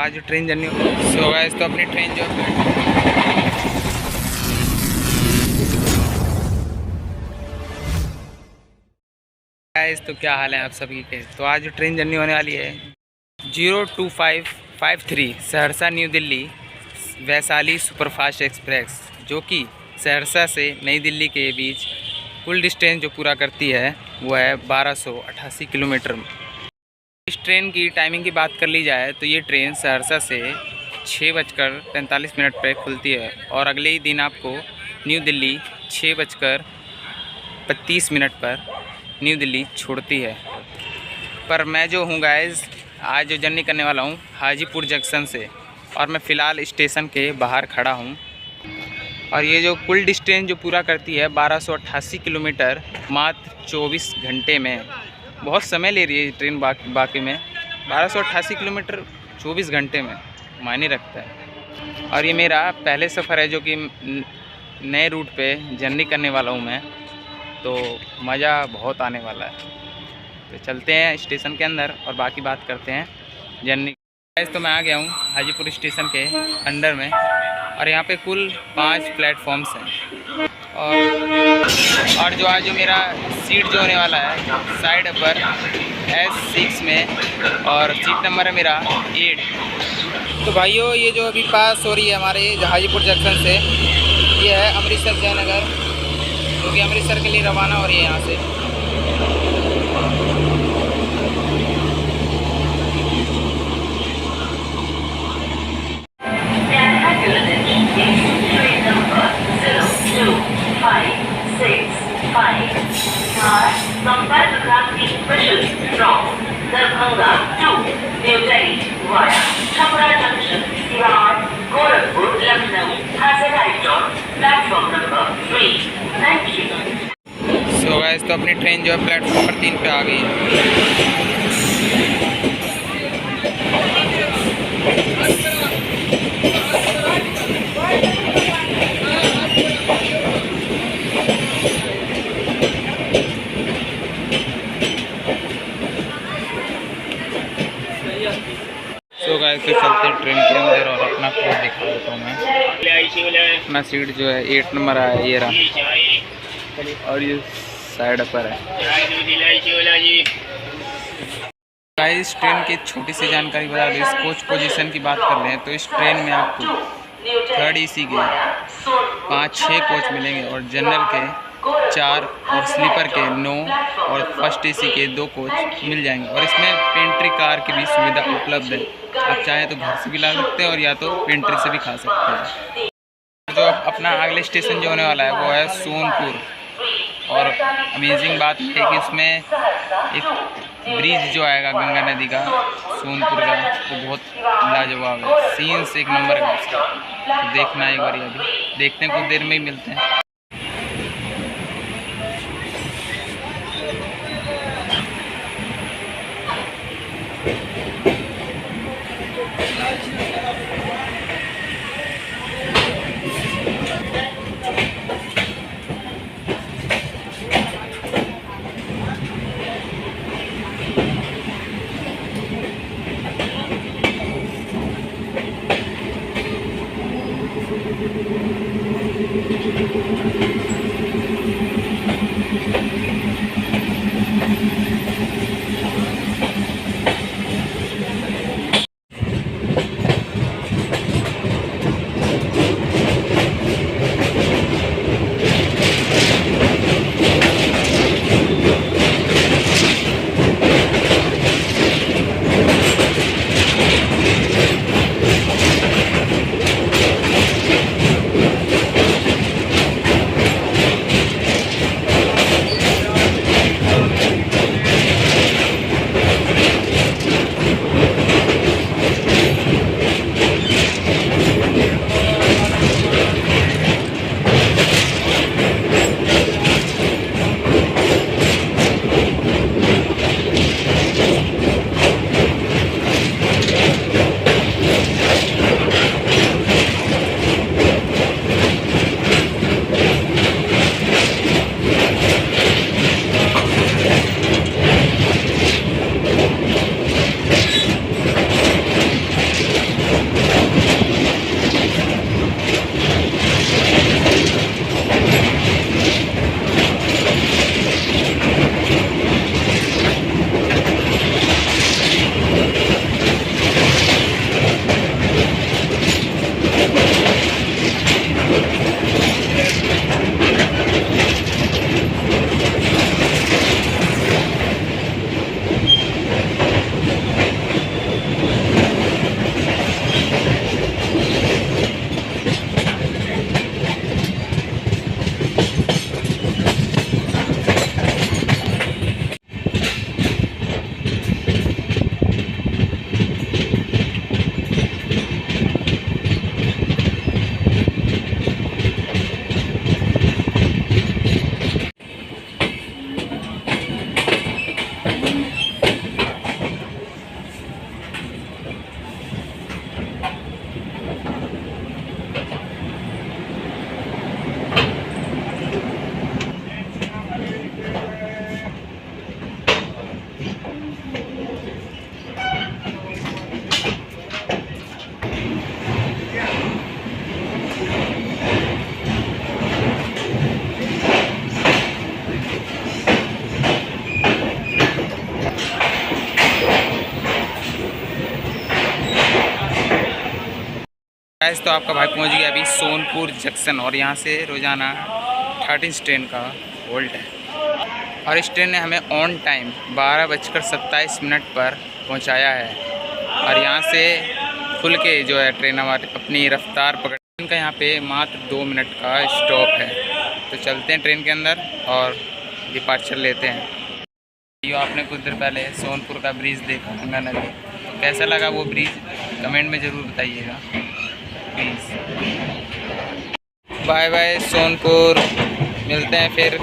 आज जो train journey so guys, तो अपनी ट्रेन जो गाइस, तो क्या हाल है आप सभी के। तो आज जो ट्रेन जर्नी होने वाली है 02553 Saharsa new Delhi Vaishali superfast express, जो कि सहरसा से नई दिल्ली के बीच कुल डिस्टेंस जो पूरा करती है वो है 1288 किलोमीटर। इस ट्रेन की टाइमिंग की बात कर ली जाए तो ये ट्रेन सहरसा से 6:45 पर खुलती है और अगले ही दिन आपको न्यू दिल्ली 6:32 पर न्यू दिल्ली छोड़ती है। पर मैं जो हूँ गाइस, आज जो जर्नी करने वाला हूँ हाजीपुर जंक्शन से, और मैं फ़िलहाल स्टेशन के बाहर खड़ा हूँ। और ये जो कुल डिस्टेंस जो पूरा करती है 1288 किलोमीटर मात्र 24 घंटे में। बहुत समय ले रही है ट्रेन बाकी में 1288 किलोमीटर 24 घंटे में मायने रखता है। और ये मेरा पहले सफ़र है जो कि नए रूट पे जर्नी करने वाला हूँ मैं, तो मज़ा बहुत आने वाला है। तो चलते हैं स्टेशन के अंदर और बाकी बात करते हैं जर्नी। तो मैं आ गया हूँ हाजीपुर स्टेशन के अंदर में, और यहाँ पे कुल 5 प्लेटफॉर्म्स हैं। और जो आज जो मेरा सीट जो होने वाला है साइड पर S6 में, और सीट नंबर है मेरा 8। तो भाइयों, ये जो अभी पास हो रही है हमारे हाजीपुर जंक्शन से, ये है अमृतसर जयनगर, जो कि अमृतसर के लिए रवाना हो रही है यहाँ से। सो गाइस, तो अपनी ट्रेन जो है प्लेटफॉर्म नंबर 3 पे आ गई है। सो गाइस, तो चलते हैं ट्रेन के अंदर और अपना कोड दिखा देता हूँ मैं। अपना सीट जो है 8 नंबर आया, ये रहा, और ये साइड पर है। गाइस, ट्रेन की छोटी सी जानकारी बता दें। इस कोच पोजीशन की बात कर लें तो इस ट्रेन में आपको 3rd AC के 5-6 कोच मिलेंगे, और जनरल के 4 और स्लीपर के 9 और फर्स्ट AC के 2 कोच मिल जाएंगे। और इसमें पेंट्री कार की भी सुविधा उपलब्ध है। आप चाहें तो घर से भी ला सकते हैं और या तो पेंट्री से भी खा सकते हैं। जो अपना अगले स्टेशन जो होने वाला है वो है सोनपुर। और अमेजिंग बात है कि इसमें एक ब्रिज जो आएगा गंगा नदी का सोनपुर का, वो बहुत लाजवाब है। सीन्स एक नंबर का उसका, तो देखना एक बार। अभी देखते हैं, कुछ देर में ही मिलते हैं। गाइस तो आपका भाई पहुंच गया अभी सोनपुर जंक्शन, और यहाँ से रोज़ाना 13 ट्रेन का होल्ट है, और इस ट्रेन ने हमें ऑन टाइम 12:27 पर पहुंचाया है। और यहाँ से खुल के जो है ट्रेन हमारी अपनी रफ्तार पकड़, ट्रेन का यहाँ पे मात्र 2 मिनट का स्टॉप है। तो चलते हैं ट्रेन के अंदर और डिपार्चर लेते हैं। ये आपने कुछ देर पहले सोनपुर का ब्रिज देखा, गंगा नदी, तो कैसा लगा वो ब्रिज कमेंट में ज़रूर बताइएगा प्लीज़। बाय बाय सोनपुर, मिलते हैं फिर।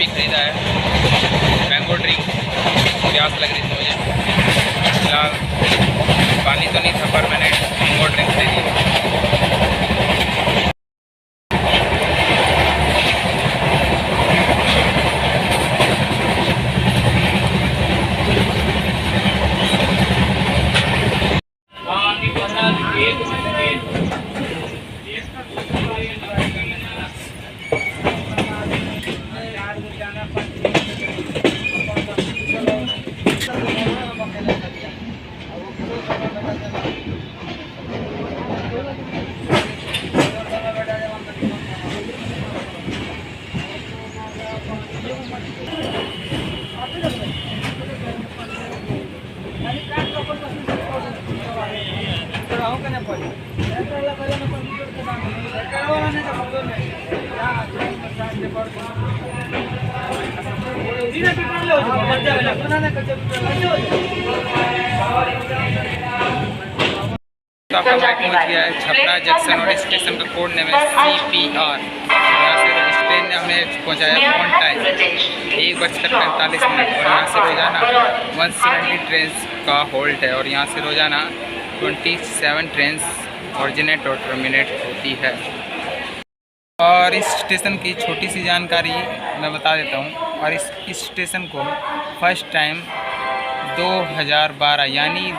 खरीदा है मैंगो ड्रिंक, प्यास लग रही थी मुझे, फिलहाल पानी तो नहीं था पर मैंने मैंगो ड्रिंक ले ली। आपका बाइक पहुँच गया है छपरा जंक्शन, और स्टेशन का कोड नेम है CPR। यहाँ से इस ट्रेन ने हमें पहुँचाया ऑन टाइम 1:45, और यहाँ से रोज़ाना 170 ट्रेन का होल्ट है, और यहाँ से रोज़ाना 27 ट्रेन ऑरिजिनेट और टर्मिनेट होती है। और इस स्टेशन की छोटी सी जानकारी मैं बता देता हूँ। और इस स्टेशन को फर्स्ट टाइम 2012 यानी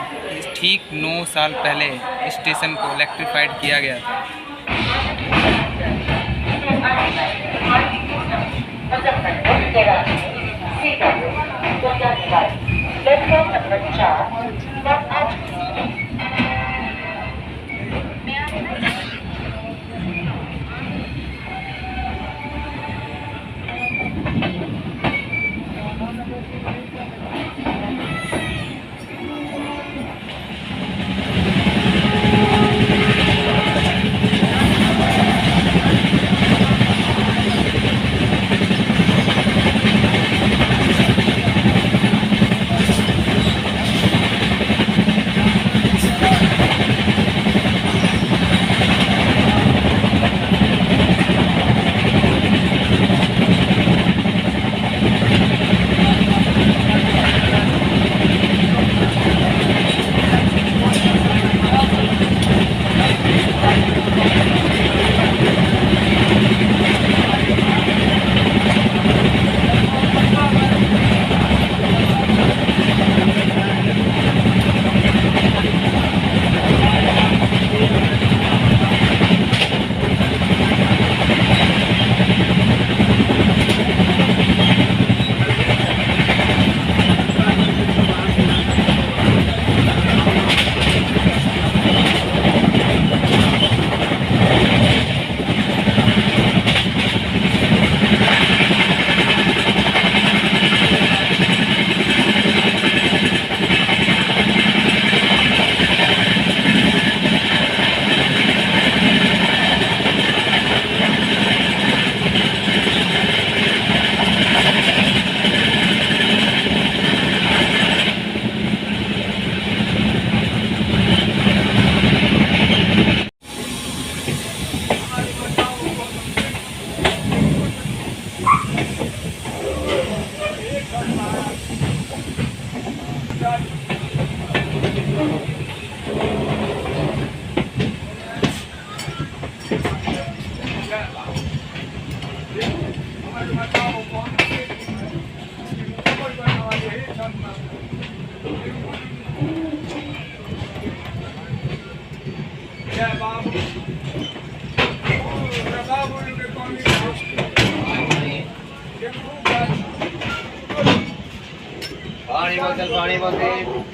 ठीक 9 साल पहले इस स्टेशन को इलेक्ट्रीफाइड किया गया था। पानी बोतल पानी बोतल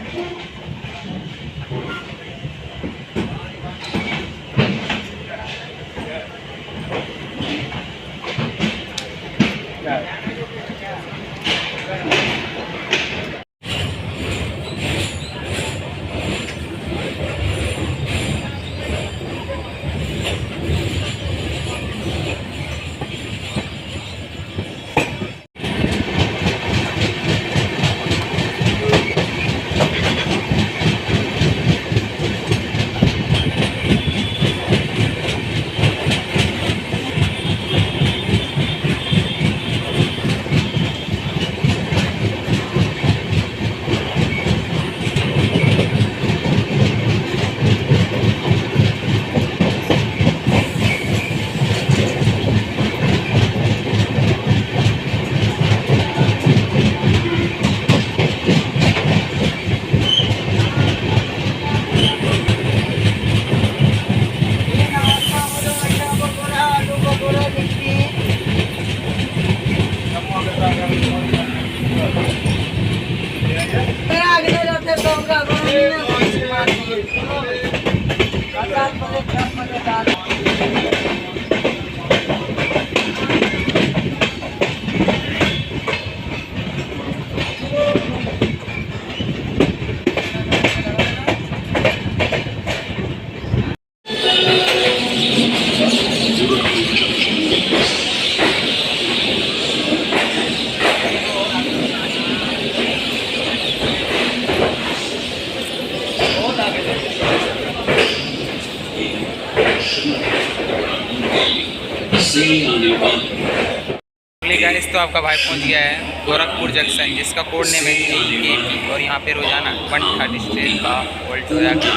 गाइस तो आपका भाई पहुंच गया है गोरखपुर जंक्शन, जिसका कोड नेम है GKP, और यहाँ पे रोजाना 130 ट्रेन का होल्ट हो जाता है।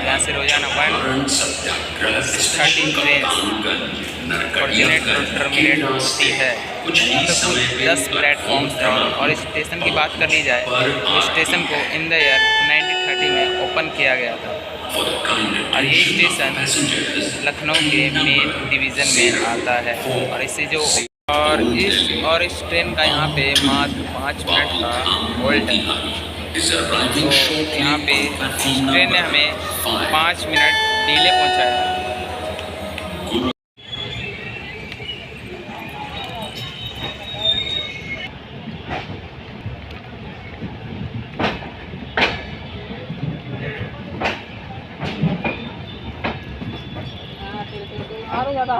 यहाँ से रोजाना 130 ट्रेन कोऑर्डिनेट और टर्मिनेट होती है। तो कुल 10 प्लेटफॉर्म्स हैं, और इस स्टेशन की बात कर ली जाए तो स्टेशन को इन द ईयर 1930 में ओपन किया गया था, और ये स्टेशन लखनऊ के मेन डिवीज़न में आता है। और इसे जो इस ट्रेन का यहाँ पे मात्र 5 मिनट का होल्ट है। तो यहाँ पे ट्रेन ने हमें 5 मिनट डिले पहुँचाया। ज़्यादा है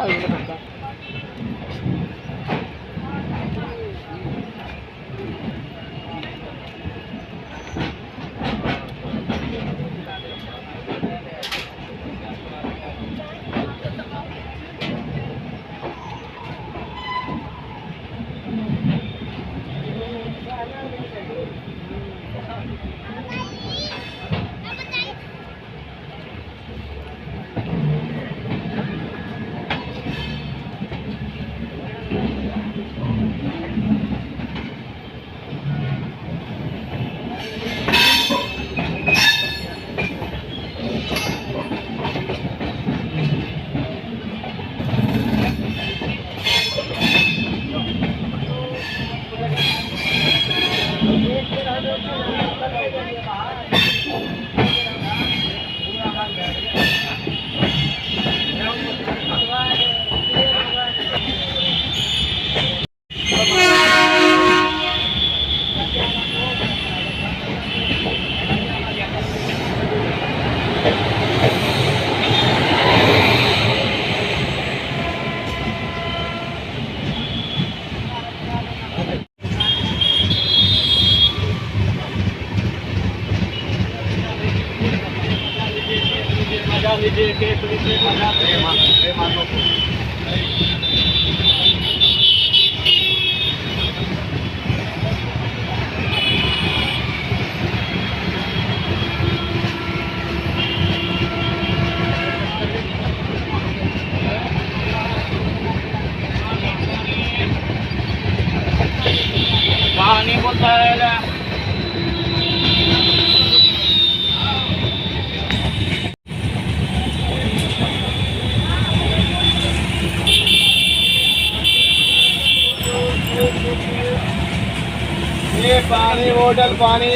ये पानी बोतल पानी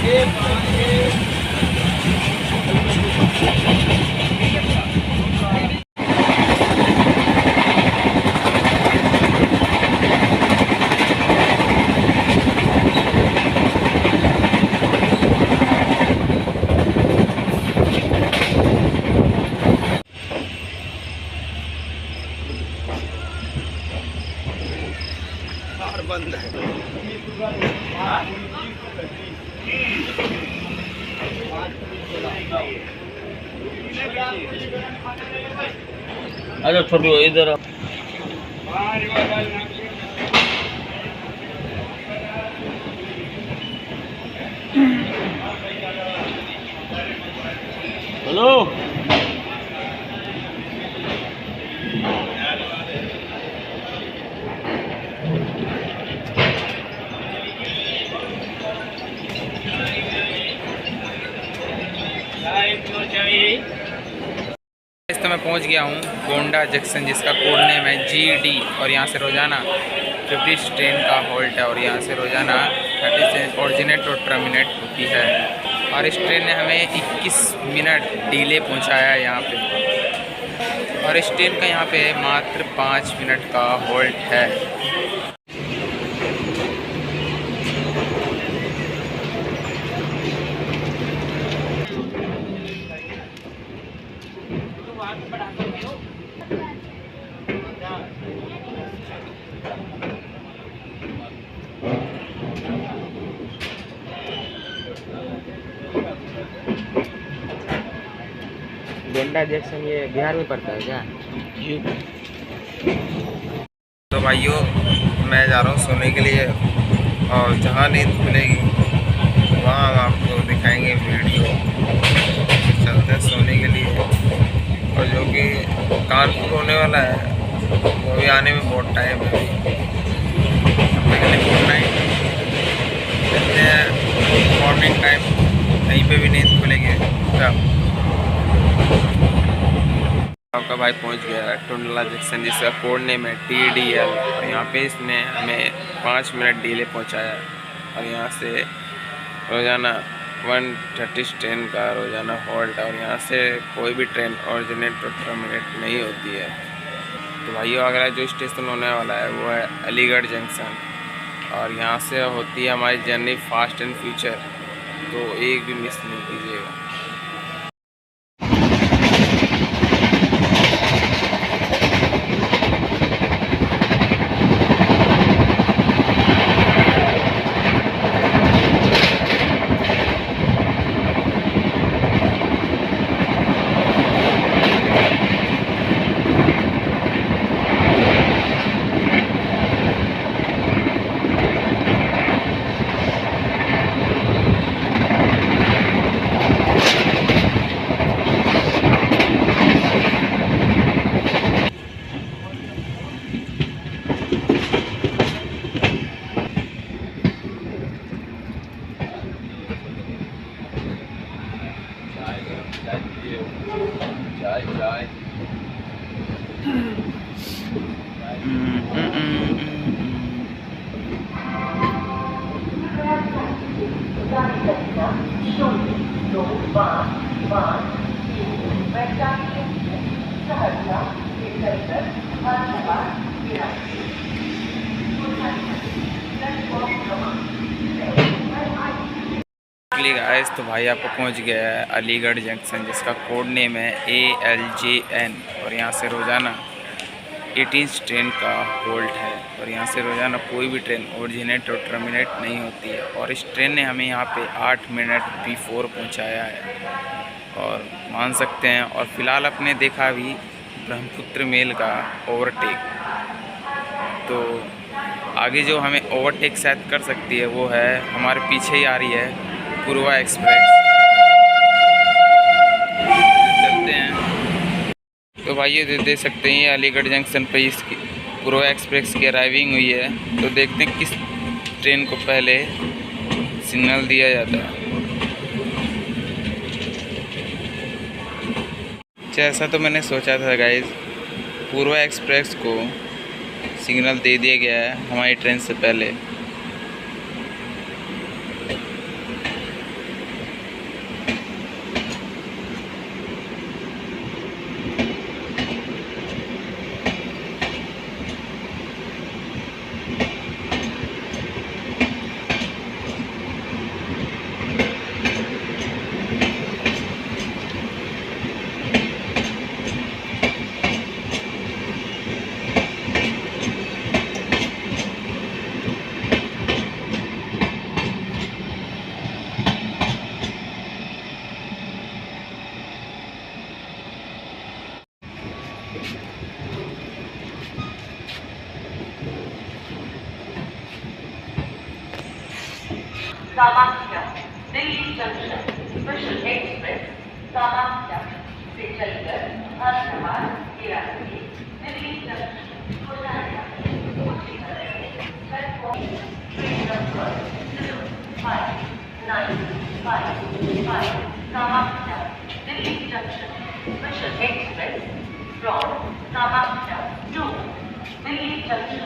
ये बंद है। अच्छा छोटू इधर हेलो इस तो मैं पहुंच गया हूँ गोंडा जंक्शन, जिसका कोड नेम है GD। और यहाँ से रोज़ाना 50 ट्रेन का हॉल्ट है और यहाँ से रोज़ाना 30 ट्रेन ऑरिजिनेट और टर्मिनेट होती है। और इस ट्रेन ने हमें 21 मिनट डिले पहुँचाया है यहाँ पे। और इस ट्रेन का यहाँ पे मात्र 5 मिनट का हॉल्ट है। गोंडा जंक्शन ये बिहार में पड़ता है क्या? तो भाइयों मैं जा रहा हूँ सोने के लिए, और जहाँ नींद खुलेगी वहाँ हम आपको दिखाएंगे वीडियो। चलते हैं सोने के लिए, और जो कि कानपुर होने वाला है वो भी आने में बहुत टाइम है। गुड नाइट, देखते हैं मॉर्निंग टाइम कहीं पे भी नींद खुलेगी तब। आपका भाई पहुंच गया है टुंडला जंक्शन, जिसका कोड नेम है TDL। और यहाँ पे इसने हमें 5 मिनट डिले पहुंचाया। और यहाँ से रोज़ाना 130 ट्रेन का रोज़ाना हॉल्ट, और यहाँ से कोई भी ट्रेन ऑरिजिनेट और टर्मिनेट नहीं होती है। तो भाइयों अगला जो स्टेशन होने वाला है वो है अलीगढ़ जंक्शन, और यहाँ से होती है हमारी जर्नी फास्ट एंड फ्यूचर। तो एक भी मिस नहीं कीजिएगा। गाइस तो भाई आपको पहुंच गया है अलीगढ़ जंक्शन, जिसका कोड नेम है ALJN। और यहाँ से रोज़ाना 18 ट्रेन का होल्ट है, और यहाँ से रोज़ाना कोई भी ट्रेन ओरिजिनेट और टर्मिनेट नहीं होती है। और इस ट्रेन ने हमें यहाँ पे 8 मिनट बिफोर पहुँचाया है, और मान सकते हैं। और फिलहाल आपने देखा भी ब्रह्मपुत्र मेल का ओवरटेक। तो आगे जो हमें ओवरटेक शायद कर सकती है वो है हमारे पीछे ही आ रही है पूर्वा एक्सप्रेस। चलते हैं। तो भाइयों देख सकते हैं अलीगढ़ जंक्शन पे इसकी पूर्वा एक्सप्रेस की अराइविंग हुई है। तो देखते हैं ट्रेन को पहले सिग्नल दिया जाता है। जैसा तो मैंने सोचा था गाइस, पूर्वा एक्सप्रेस को सिग्नल दे दिया गया है हमारी ट्रेन से पहले। Kamakhya Delhi junction special express Kamakhya से चलकर हरिद्वार के रास्ते दिल्ली जंक्शन हो जाएगा। Train number 05955 Kamakhya Delhi junction special express from Kamakhya to Delhi junction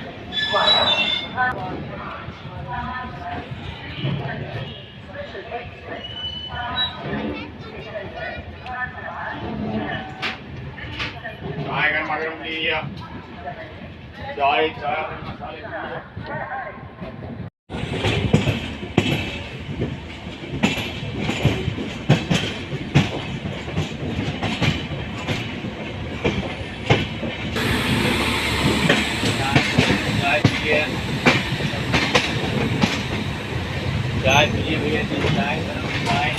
via चाय गर्मा गर्म लीजिए। चाय चाय मसाले चाय पीजिए भैया जी, चाय गर्म चाय।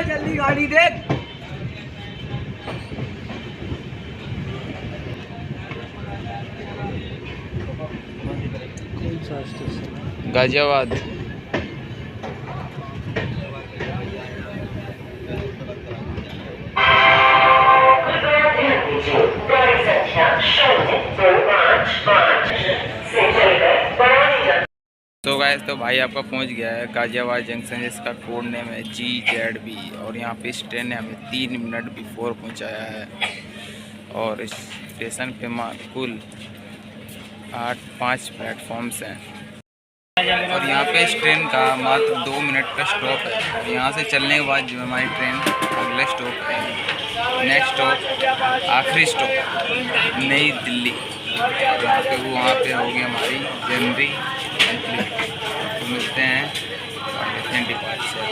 जल्दी गाड़ी देख। गाजियाबाद। गाड़ी संख्या 025 से चलकर तो गाइस, तो भाई आपका पहुंच गया है गाजियाबाद जंक्शन, जिसका कोड नेम है GZB। और यहाँ पे इस ट्रेन ने हमें 3 मिनट बिफोर पहुंचाया है। और इस स्टेशन पे कुल 5 प्लेटफॉर्म्स हैं। और यहाँ पे इस ट्रेन का मात्र 2 मिनट का स्टॉप है। और यहाँ से चलने के बाद जो हमारी ट्रेन अगला स्टॉप है, नेक्स्ट स्टॉप, आखिरी स्टॉप नई दिल्ली। और यहाँ पे वहाँ पे होगी हमारी जनवरी। तो मिलते हैं और देखते हैं डिपार्चर।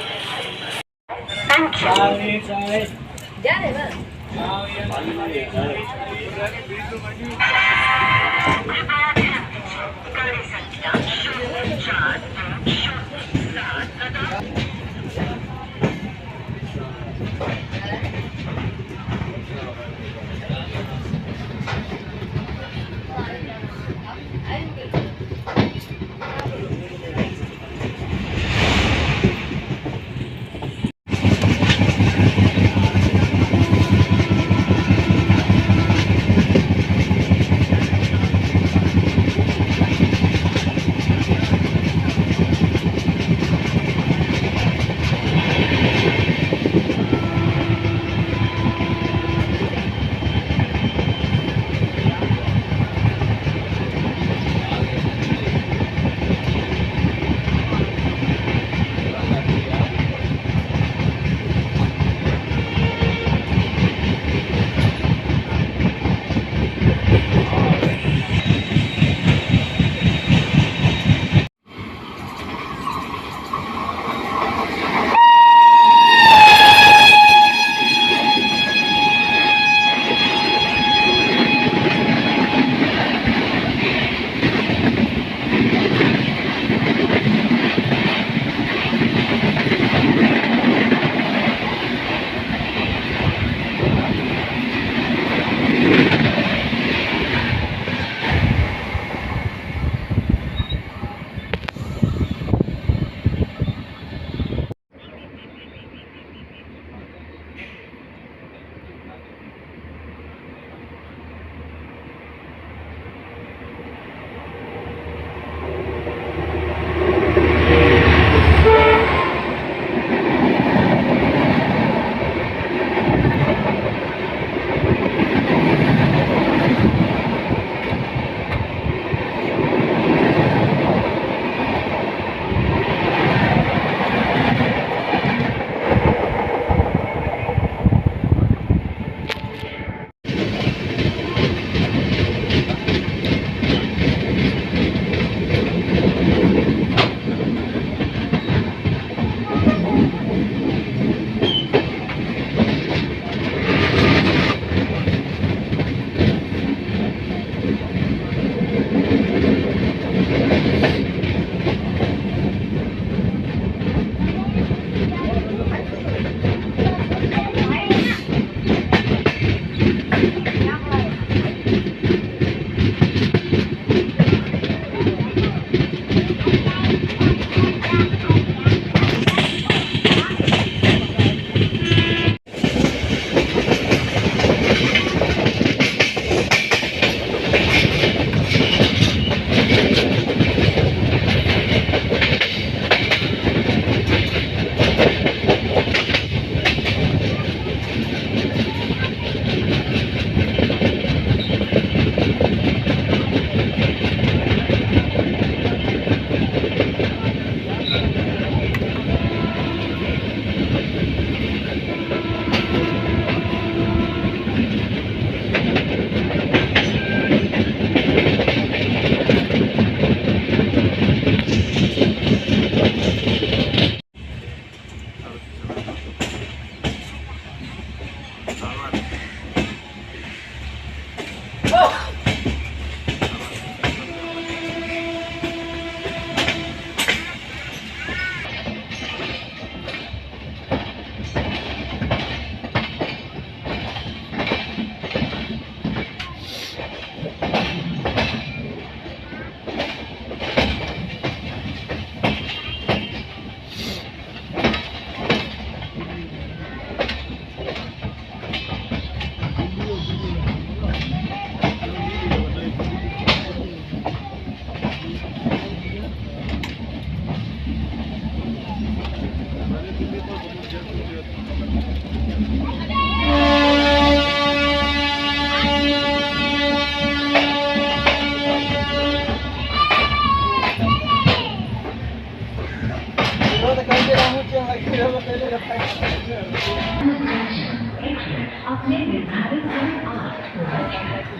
अपने निर्धारित समय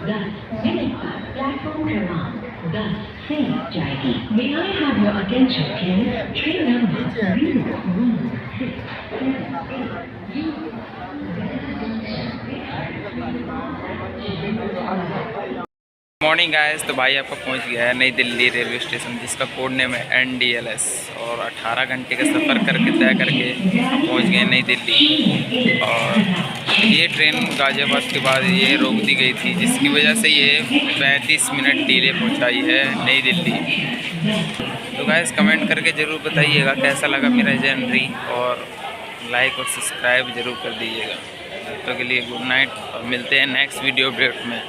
10 मिनट पर प्लेटफॉर्म क्रमांक 10 से जाएगी। May I have your attention please? Train number 01668. Morning guys, तो भाई आपका पहुंच गया है नई दिल्ली रेलवे स्टेशन, जिसका कोड नेम है NDLS, और 18 घंटे का सफ़र करके तय करके हम पहुंच गए नई दिल्ली। और ये ट्रेन गाज़ियाबाद के बाद ये रोक दी गई थी, जिसकी वजह से ये 35 मिनट डिले पहुंचाई है नई दिल्ली। तो गाइस कमेंट करके ज़रूर बताइएगा कैसा लगा मेरा जर्नी, और लाइक और सब्सक्राइब ज़रूर कर दीजिएगा। तब तक के लिए गुड नाइट, और मिलते हैं नेक्स्ट वीडियो अपडेट में।